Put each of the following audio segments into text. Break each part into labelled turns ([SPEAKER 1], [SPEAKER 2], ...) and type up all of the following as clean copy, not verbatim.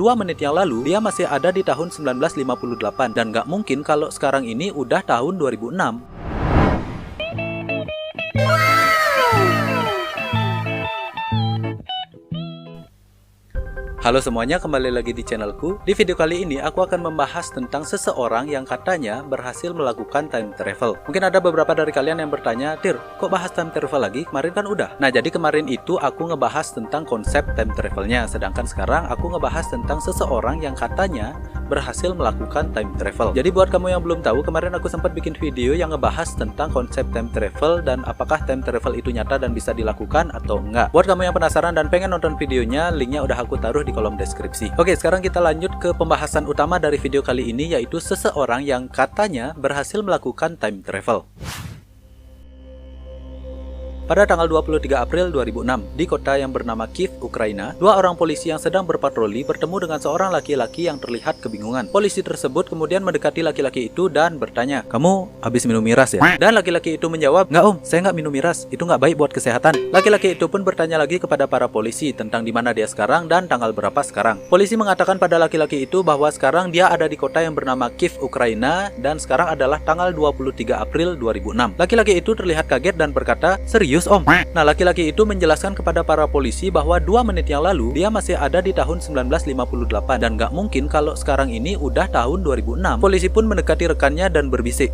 [SPEAKER 1] 2 menit yang lalu dia masih ada di tahun 1958 dan nggak mungkin kalau sekarang ini udah tahun 2006. Halo semuanya, kembali lagi di channelku. Di video kali ini aku akan membahas tentang seseorang yang katanya berhasil melakukan time travel. Mungkin ada beberapa dari kalian yang bertanya, "Tir, kok bahas time travel lagi? Kemarin kan udah." Nah, jadi kemarin itu aku ngebahas tentang konsep time travelnya, sedangkan sekarang aku ngebahas tentang seseorang yang katanya berhasil melakukan time travel. Jadi buat kamu yang belum tahu, kemarin aku sempat bikin video yang ngebahas tentang konsep time travel dan apakah time travel itu nyata dan bisa dilakukan atau enggak. Buat kamu yang penasaran dan pengen nonton videonya, linknya udah aku taruh di kolom deskripsi. Oke, sekarang kita lanjut ke pembahasan utama dari video kali ini, yaitu seseorang yang katanya berhasil melakukan time travel. Pada tanggal 23 April 2006, di kota yang bernama Kiev, Ukraina, 2 orang polisi yang sedang berpatroli bertemu dengan seorang laki-laki yang terlihat kebingungan. Polisi tersebut kemudian mendekati laki-laki itu dan bertanya, "Kamu habis minum miras ya?" Dan laki-laki itu menjawab, "Nggak om, saya nggak minum miras, itu nggak baik buat kesehatan." Laki-laki itu pun bertanya lagi kepada para polisi tentang di mana dia sekarang dan tanggal berapa sekarang. Polisi mengatakan pada laki-laki itu bahwa sekarang dia ada di kota yang bernama Kiev, Ukraina, dan sekarang adalah tanggal 23 April 2006. Laki-laki itu terlihat kaget dan berkata, "Serius om?" Nah, laki-laki itu menjelaskan kepada para polisi bahwa 2 menit yang lalu dia masih ada di tahun 1958 dan nggak mungkin kalau sekarang ini udah tahun 2006. Polisi pun mendekati rekannya dan berbisik,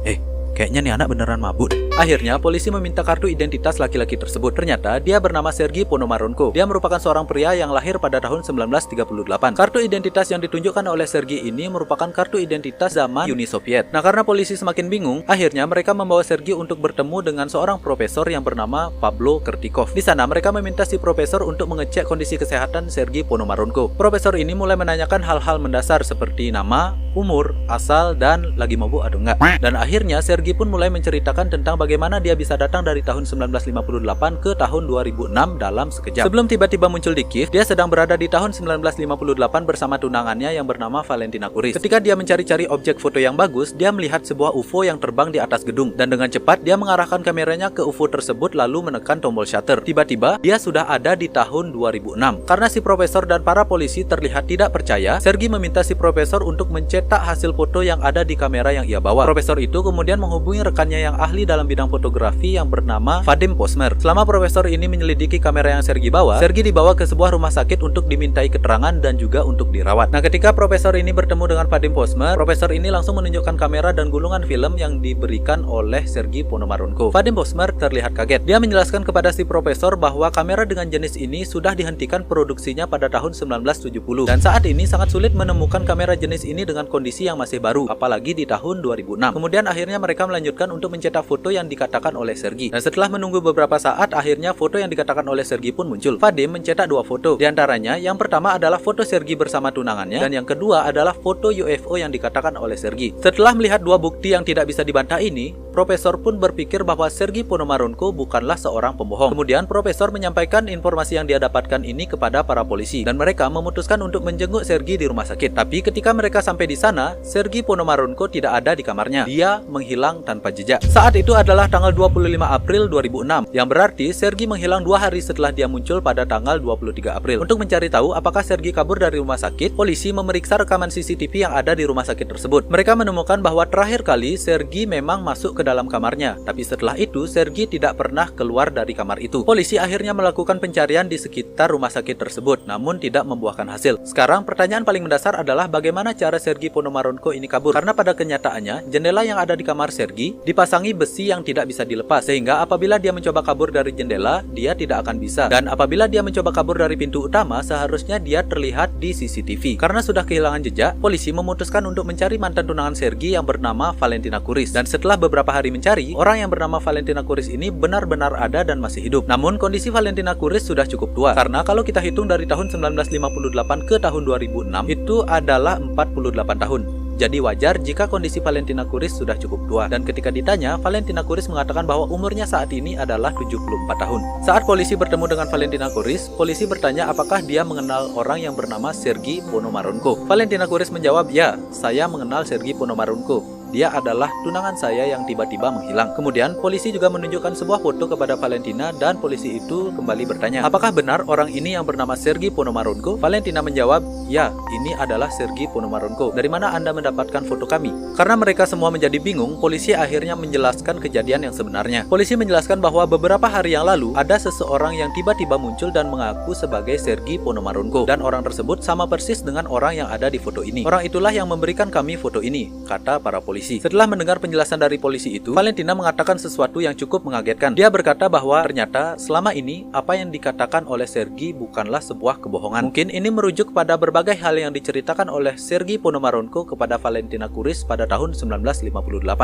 [SPEAKER 1] kayaknya nih anak beneran mabuk." Akhirnya polisi meminta kartu identitas laki-laki tersebut. Ternyata dia bernama Sergei Ponomarenko. Dia merupakan seorang pria yang lahir pada tahun 1938. Kartu identitas yang ditunjukkan oleh Sergei ini merupakan kartu identitas zaman Uni Soviet. Nah, karena polisi semakin bingung, akhirnya mereka membawa Sergei untuk bertemu dengan seorang profesor yang bernama Pablo Kertikov. Di sana mereka meminta si profesor untuk mengecek kondisi kesehatan Sergei Ponomarenko. Profesor ini mulai menanyakan hal-hal mendasar seperti nama, umur, asal, dan lagi mabuk atau enggak. Dan akhirnya Sergei pun mulai menceritakan tentang bagaimana dia bisa datang dari tahun 1958 ke tahun 2006 dalam sekejap. Sebelum tiba-tiba muncul di Kiev, dia sedang berada di tahun 1958 bersama tunangannya yang bernama Valentina Kuris. Ketika dia mencari-cari objek foto yang bagus, dia melihat sebuah UFO yang terbang di atas gedung. Dan dengan cepat, dia mengarahkan kameranya ke UFO tersebut lalu menekan tombol shutter. Tiba-tiba, dia sudah ada di tahun 2006. Karena si profesor dan para polisi terlihat tidak percaya, Sergei meminta si profesor untuk mencetak hasil foto yang ada di kamera yang ia bawa. Profesor itu kemudian menghubungi rekannya yang ahli dalam bidang fotografi yang bernama Vadim Posmer. Selama profesor ini menyelidiki kamera yang Sergei bawa, Sergei dibawa ke sebuah rumah sakit untuk dimintai keterangan dan juga untuk dirawat. Nah, ketika profesor ini bertemu dengan Vadim Posmer, profesor ini langsung menunjukkan kamera dan gulungan film yang diberikan oleh Sergei Ponomarenko. Vadim Posmer terlihat kaget. Dia menjelaskan kepada si profesor bahwa kamera dengan jenis ini sudah dihentikan produksinya pada tahun 1970 dan saat ini sangat sulit menemukan kamera jenis ini dengan kondisi yang masih baru, apalagi di tahun 2006. Kemudian akhirnya mereka melanjutkan untuk mencetak foto yang dikatakan oleh Sergei. Dan setelah menunggu beberapa saat, akhirnya foto yang dikatakan oleh Sergei pun muncul. Vadim mencetak 2 foto. Di antaranya, yang pertama adalah foto Sergei bersama tunangannya, dan yang kedua adalah foto UFO yang dikatakan oleh Sergei. Setelah melihat 2 bukti yang tidak bisa dibantah ini, profesor pun berpikir bahwa Sergei Ponomarenko bukanlah seorang pembohong. Kemudian profesor menyampaikan informasi yang dia dapatkan ini kepada para polisi, dan mereka memutuskan untuk menjenguk Sergei di rumah sakit. Tapi ketika mereka sampai di sana, Sergei Ponomarenko tidak ada di kamarnya. Dia menghilang tanpa jejak. Saat itu adalah tanggal 25 April 2006, yang berarti Sergei menghilang 2 hari setelah dia muncul pada tanggal 23 April. Untuk mencari tahu apakah Sergei kabur dari rumah sakit, polisi memeriksa rekaman CCTV yang ada di rumah sakit tersebut. Mereka menemukan bahwa terakhir kali Sergei memang masuk ke dalam kamarnya, tapi setelah itu Sergei tidak pernah keluar dari kamar itu. Polisi akhirnya melakukan pencarian di sekitar rumah sakit tersebut, namun tidak membuahkan hasil. Sekarang pertanyaan paling mendasar adalah bagaimana cara Sergei Ponomarenko ini kabur, karena pada kenyataannya jendela yang ada di kamar Sergei dipasangi besi yang tidak bisa dilepas, sehingga apabila dia mencoba kabur dari jendela, dia tidak akan bisa. Dan apabila dia mencoba kabur dari pintu utama, seharusnya dia terlihat di CCTV. Karena sudah kehilangan jejak, polisi memutuskan untuk mencari mantan tunangan Sergei yang bernama Valentina Kuris. Dan setelah beberapa hari mencari, orang yang bernama Valentina Kuris ini benar-benar ada dan masih hidup. Namun kondisi Valentina Kuris sudah cukup tua, karena kalau kita hitung dari tahun 1958 ke tahun 2006, itu adalah 48 tahun. Jadi wajar jika kondisi Valentina Kuris sudah cukup tua. Dan ketika ditanya, Valentina Kuris mengatakan bahwa umurnya saat ini adalah 74 tahun. Saat polisi bertemu dengan Valentina Kuris, polisi bertanya apakah dia mengenal orang yang bernama Sergei Ponomarenko. Valentina Kuris menjawab, "Ya, saya mengenal Sergei Ponomarenko. dia adalah tunangan saya yang tiba-tiba menghilang. Kemudian polisi juga menunjukkan sebuah foto kepada Valentina dan polisi itu kembali bertanya, apakah benar orang ini yang bernama Sergei Ponomarenko? Valentina menjawab, ya, ini adalah Sergei Ponomarenko. Dari mana Anda mendapatkan foto kami? Karena mereka semua menjadi bingung, polisi akhirnya menjelaskan kejadian yang sebenarnya. Polisi menjelaskan bahwa beberapa hari yang lalu ada seseorang yang tiba-tiba muncul dan mengaku sebagai Sergei Ponomarenko, dan orang tersebut sama persis dengan orang yang ada di foto ini. Orang itulah yang memberikan kami foto ini, kata para polisi. Setelah mendengar penjelasan dari polisi itu, Valentina mengatakan sesuatu yang cukup mengagetkan. Dia berkata bahwa ternyata selama ini apa yang dikatakan oleh Sergei bukanlah sebuah kebohongan. Mungkin ini merujuk pada berbagai hal yang diceritakan oleh Sergei Ponomarenko kepada Valentina Kuris pada tahun 1958.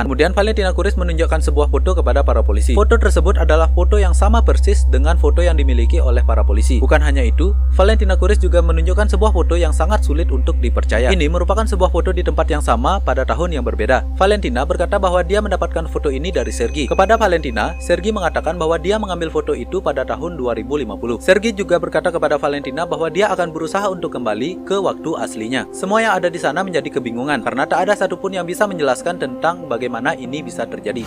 [SPEAKER 1] Kemudian Valentina Kuris menunjukkan sebuah foto kepada para polisi. Foto tersebut adalah foto yang sama persis dengan foto yang dimiliki oleh para polisi. Bukan hanya itu, Valentina Kuris juga menunjukkan sebuah foto yang sangat sulit untuk dipercaya. Ini merupakan sebuah foto di tempat yang sama pada tahun yang berbeda. Valentina berkata bahwa dia mendapatkan foto ini dari Sergei. Kepada Valentina, Sergei mengatakan bahwa dia mengambil foto itu pada tahun 2050. Sergei juga berkata kepada Valentina bahwa dia akan berusaha untuk kembali ke waktu aslinya. Semua yang ada di sana menjadi kebingungan karena tak ada satupun yang bisa menjelaskan tentang bagaimana ini bisa terjadi.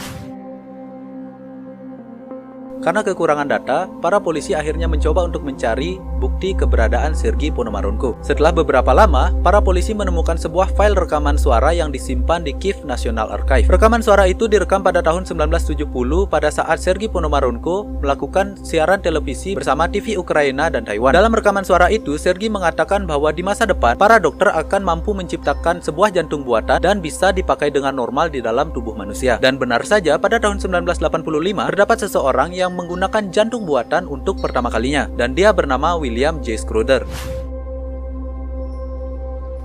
[SPEAKER 1] Karena kekurangan data, para polisi akhirnya mencoba untuk mencari bukti keberadaan Sergei Ponomarenko. Setelah beberapa lama, para polisi menemukan sebuah file rekaman suara yang disimpan di Kyiv National Archive. Rekaman suara itu direkam pada tahun 1970 pada saat Sergei Ponomarenko melakukan siaran televisi bersama TV Ukraina dan Taiwan. Dalam rekaman suara itu, Sergei mengatakan bahwa di masa depan, para dokter akan mampu menciptakan sebuah jantung buatan dan bisa dipakai dengan normal di dalam tubuh manusia. Dan benar saja, pada tahun 1985, terdapat seseorang yang menggunakan jantung buatan untuk pertama kalinya, dan dia bernama William J. Schroeder.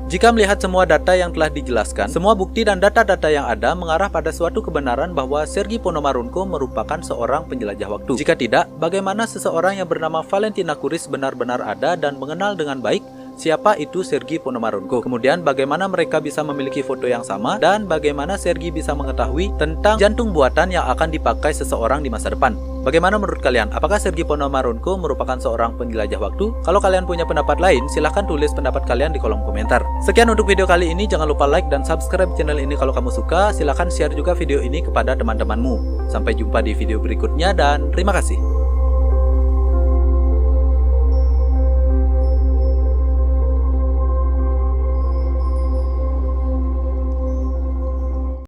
[SPEAKER 1] Jika melihat semua data yang telah dijelaskan, semua bukti dan data-data yang ada mengarah pada suatu kebenaran bahwa Sergei Ponomarenko merupakan seorang penjelajah waktu. Jika tidak, bagaimana seseorang yang bernama Valentina Kuris benar-benar ada dan mengenal dengan baik siapa itu Sergei Ponomarenko? Kemudian bagaimana mereka bisa memiliki foto yang sama, dan bagaimana Sergei bisa mengetahui tentang jantung buatan yang akan dipakai seseorang di masa depan? Bagaimana menurut kalian? Apakah Sergei Ponomarenko merupakan seorang penjelajah waktu? Kalau kalian punya pendapat lain, silahkan tulis pendapat kalian di kolom komentar. Sekian untuk video kali ini. Jangan lupa like dan subscribe channel ini kalau kamu suka. Silahkan share juga video ini kepada teman-temanmu. Sampai jumpa di video berikutnya dan terima kasih.